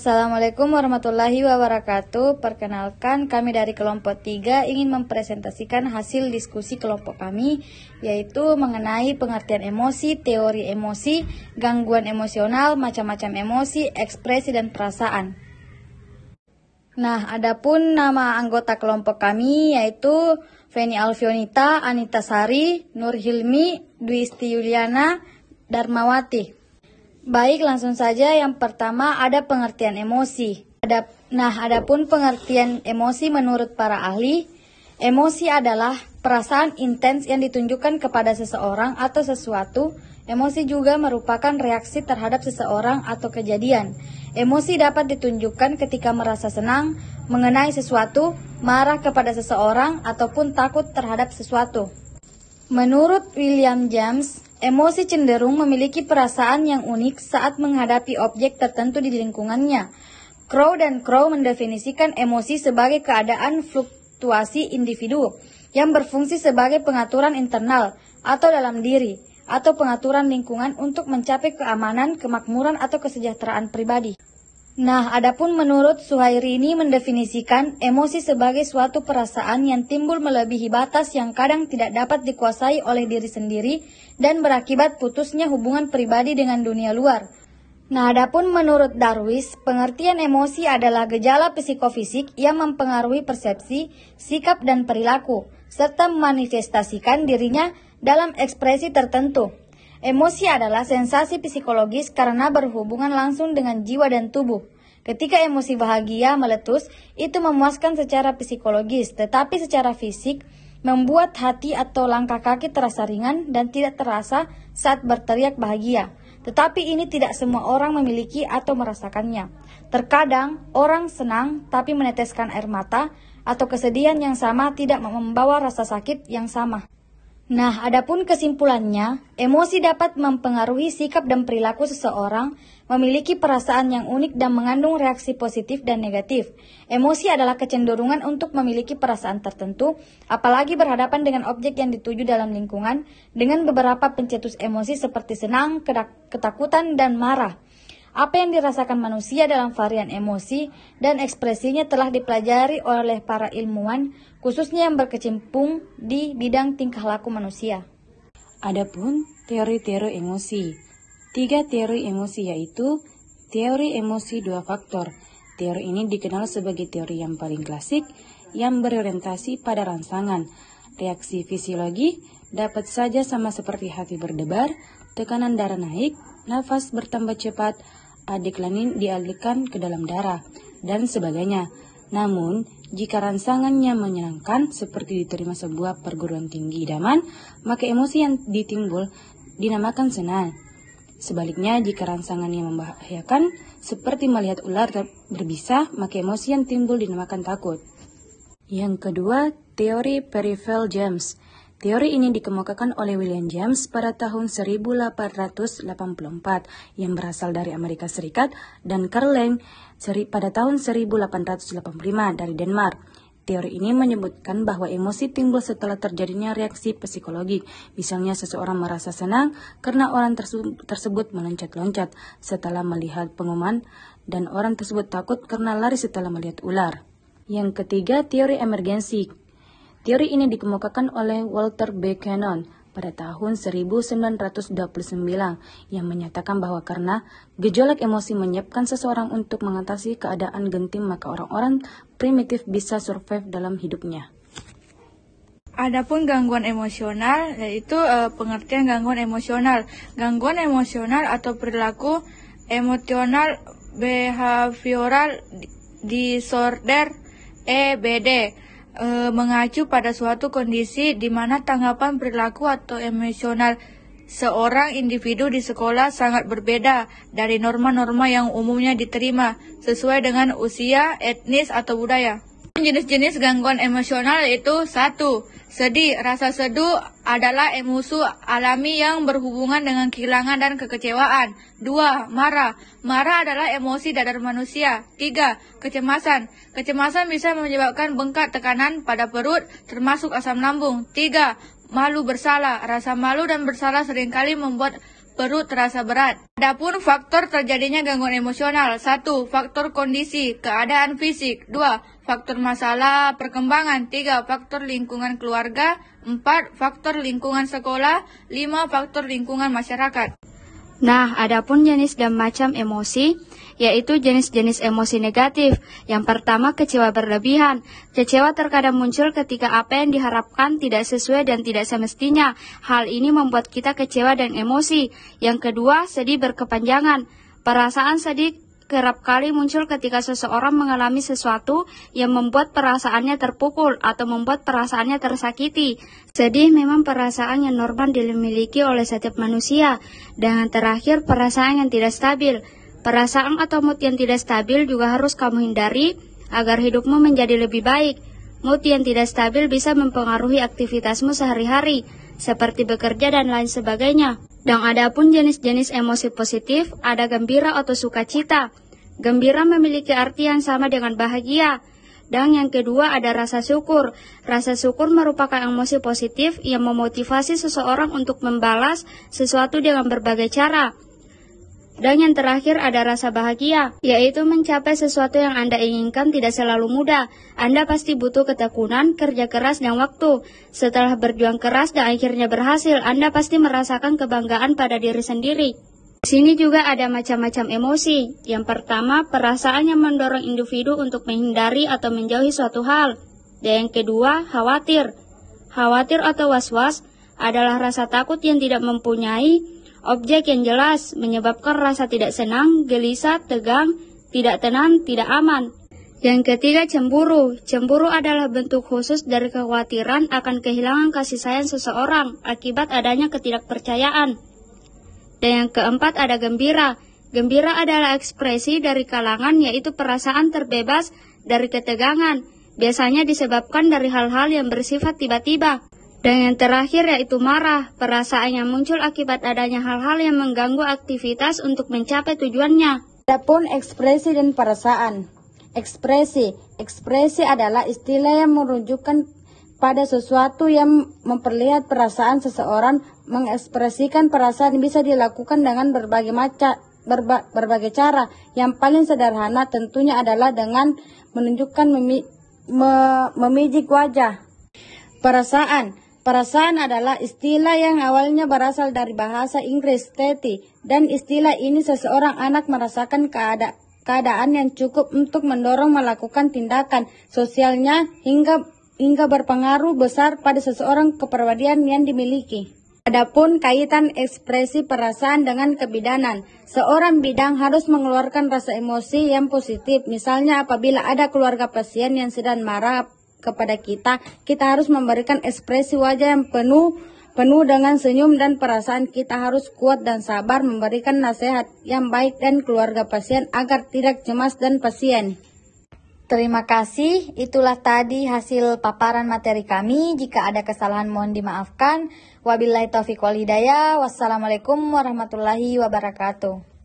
Assalamualaikum warahmatullahi wabarakatuh. Perkenalkan, kami dari kelompok 3 ingin mempresentasikan hasil diskusi kelompok kami, yaitu mengenai pengertian emosi, teori emosi, gangguan emosional, macam-macam emosi, ekspresi, dan perasaan. Nah, adapun nama anggota kelompok kami yaitu Feni Alfionita, Anita Sari, Nur Hilmi, Dwisti Yuliana, Darmawati. Baik, langsung saja. Yang pertama ada pengertian emosi. Adapun pengertian emosi menurut para ahli, emosi adalah perasaan intens yang ditunjukkan kepada seseorang atau sesuatu. Emosi juga merupakan reaksi terhadap seseorang atau kejadian. Emosi dapat ditunjukkan ketika merasa senang mengenai sesuatu, marah kepada seseorang, ataupun takut terhadap sesuatu. Menurut William James, emosi cenderung memiliki perasaan yang unik saat menghadapi objek tertentu di lingkungannya. Crow mendefinisikan emosi sebagai keadaan fluktuasi individu yang berfungsi sebagai pengaturan internal atau dalam diri, atau pengaturan lingkungan untuk mencapai keamanan, kemakmuran, atau kesejahteraan pribadi. Nah, adapun menurut Suhairini mendefinisikan emosi sebagai suatu perasaan yang timbul melebihi batas yang kadang tidak dapat dikuasai oleh diri sendiri dan berakibat putusnya hubungan pribadi dengan dunia luar. Nah, adapun menurut Darwis, pengertian emosi adalah gejala psikofisik yang mempengaruhi persepsi, sikap, dan perilaku, serta memanifestasikan dirinya dalam ekspresi tertentu. Emosi adalah sensasi psikologis karena berhubungan langsung dengan jiwa dan tubuh. Ketika emosi bahagia meletus, itu memuaskan secara psikologis, tetapi secara fisik membuat hati atau langkah kaki terasa ringan dan tidak terasa saat berteriak bahagia. Tetapi ini tidak semua orang memiliki atau merasakannya. Terkadang orang senang tapi meneteskan air mata, atau kesedihan yang sama tidak membawa rasa sakit yang sama. Nah, adapun kesimpulannya, emosi dapat mempengaruhi sikap dan perilaku seseorang, memiliki perasaan yang unik dan mengandung reaksi positif dan negatif. Emosi adalah kecenderungan untuk memiliki perasaan tertentu, apalagi berhadapan dengan objek yang dituju dalam lingkungan, dengan beberapa pencetus emosi seperti senang, ketakutan, dan marah. Apa yang dirasakan manusia dalam varian emosi dan ekspresinya telah dipelajari oleh para ilmuwan, khususnya yang berkecimpung di bidang tingkah laku manusia. Adapun teori-teori emosi. 3 teori emosi yaitu teori emosi 2 faktor. Teori ini dikenal sebagai teori yang paling klasik yang berorientasi pada rangsangan. Reaksi fisiologi dapat saja sama seperti hati berdebar, tekanan darah naik, nafas bertambah cepat, adrenalin dialirkan ke dalam darah, dan sebagainya. Namun, jika rangsangannya menyenangkan seperti diterima sebuah perguruan tinggi idaman, maka emosi yang ditimbul dinamakan senang. Sebaliknya, jika rangsangannya membahayakan seperti melihat ular berbisa, maka emosi yang timbul dinamakan takut. Yang kedua, teori Percival James. Teori ini dikemukakan oleh William James pada tahun 1884 yang berasal dari Amerika Serikat dan Karl Lang pada tahun 1885 dari Denmark. Teori ini menyebutkan bahwa emosi timbul setelah terjadinya reaksi psikologi. Misalnya seseorang merasa senang karena orang tersebut meloncat-loncat setelah melihat pengumuman dan orang tersebut takut karena lari setelah melihat ular. Yang ketiga, teori emergensi. Teori ini dikemukakan oleh Walter Buchanan pada tahun 1929 yang menyatakan bahwa karena gejolak emosi menyiapkan seseorang untuk mengatasi keadaan genting, maka orang-orang primitif bisa survive dalam hidupnya. Adapun gangguan emosional yaitu pengertian gangguan emosional. Gangguan emosional atau perilaku emotional behavioral disorder (EBD) mengacu pada suatu kondisi di mana tanggapan perilaku atau emosional seorang individu di sekolah sangat berbeda dari norma-norma yang umumnya diterima sesuai dengan usia, etnis, atau budaya. Jenis-jenis gangguan emosional yaitu 1. Sedih. Rasa sedih adalah emosi alami yang berhubungan dengan kehilangan dan kekecewaan. 2. Marah. Marah adalah emosi dadar manusia. 3. Kecemasan. Kecemasan bisa menyebabkan bengkak tekanan pada perut, termasuk asam lambung. 3. Malu bersalah. Rasa malu dan bersalah seringkali membuat perut terasa berat. Adapun faktor terjadinya gangguan emosional: 1. Faktor kondisi, keadaan fisik. 2. Faktor masalah perkembangan. 3. Faktor lingkungan keluarga. 4. Faktor lingkungan sekolah. 5. Faktor lingkungan masyarakat. Nah, adapun jenis dan macam emosi, yaitu jenis-jenis emosi negatif. Yang pertama, kecewa berlebihan. Kecewa terkadang muncul ketika apa yang diharapkan tidak sesuai dan tidak semestinya. Hal ini membuat kita kecewa dan emosi. Yang kedua, sedih berkepanjangan. Perasaan sedih kerap kali muncul ketika seseorang mengalami sesuatu yang membuat perasaannya terpukul atau membuat perasaannya tersakiti. Sedih memang perasaan yang normal dimiliki oleh setiap manusia. Dan yang terakhir, perasaan yang tidak stabil. Perasaan atau mood yang tidak stabil juga harus kamu hindari agar hidupmu menjadi lebih baik. Mood yang tidak stabil bisa mempengaruhi aktivitasmu sehari-hari, seperti bekerja dan lain sebagainya. Dan adapun jenis-jenis emosi positif, ada gembira atau sukacita. Gembira memiliki arti yang sama dengan bahagia. Dan yang kedua ada rasa syukur. Rasa syukur merupakan emosi positif yang memotivasi seseorang untuk membalas sesuatu dengan berbagai cara. Dan yang terakhir ada rasa bahagia, yaitu mencapai sesuatu yang Anda inginkan tidak selalu mudah. Anda pasti butuh ketekunan, kerja keras, dan waktu. Setelah berjuang keras dan akhirnya berhasil, Anda pasti merasakan kebanggaan pada diri sendiri. Di sini juga ada macam-macam emosi. Yang pertama, perasaan yang mendorong individu untuk menghindari atau menjauhi suatu hal. Dan yang kedua, khawatir. Khawatir atau was-was adalah rasa takut yang tidak mempunyai objek yang jelas, menyebabkan rasa tidak senang, gelisah, tegang, tidak tenang, tidak aman. Yang ketiga, cemburu. Cemburu adalah bentuk khusus dari kekhawatiran akan kehilangan kasih sayang seseorang akibat adanya ketidakpercayaan. Dan yang keempat ada gembira. Gembira adalah ekspresi dari kalangan, yaitu perasaan terbebas dari ketegangan. Biasanya disebabkan dari hal-hal yang bersifat tiba-tiba. Dan yang terakhir yaitu marah, perasaan yang muncul akibat adanya hal-hal yang mengganggu aktivitas untuk mencapai tujuannya. Adapun ekspresi dan perasaan. Ekspresi adalah istilah yang menunjukkan pada sesuatu yang memperlihat perasaan seseorang. Mengekspresikan perasaan bisa dilakukan dengan berbagai cara. Yang paling sederhana tentunya adalah dengan menunjukkan memijik wajah. Perasaan adalah istilah yang awalnya berasal dari bahasa Inggris "teti", dan istilah ini seseorang anak merasakan keadaan yang cukup untuk mendorong melakukan tindakan sosialnya hingga berpengaruh besar pada seseorang kepribadian yang dimiliki. Adapun kaitan ekspresi perasaan dengan kebidanan, seorang bidang harus mengeluarkan rasa emosi yang positif. Misalnya apabila ada keluarga pasien yang sedang marah kepada kita harus memberikan ekspresi wajah yang penuh dengan senyum, dan perasaan kita harus kuat dan sabar memberikan nasihat yang baik dan keluarga pasien agar tidak cemas dan pasien. Terima kasih, itulah tadi hasil paparan materi kami. Jika ada kesalahan mohon dimaafkan. Wabillahi taufiq wal hidayah. Wassalamualaikum warahmatullahi wabarakatuh.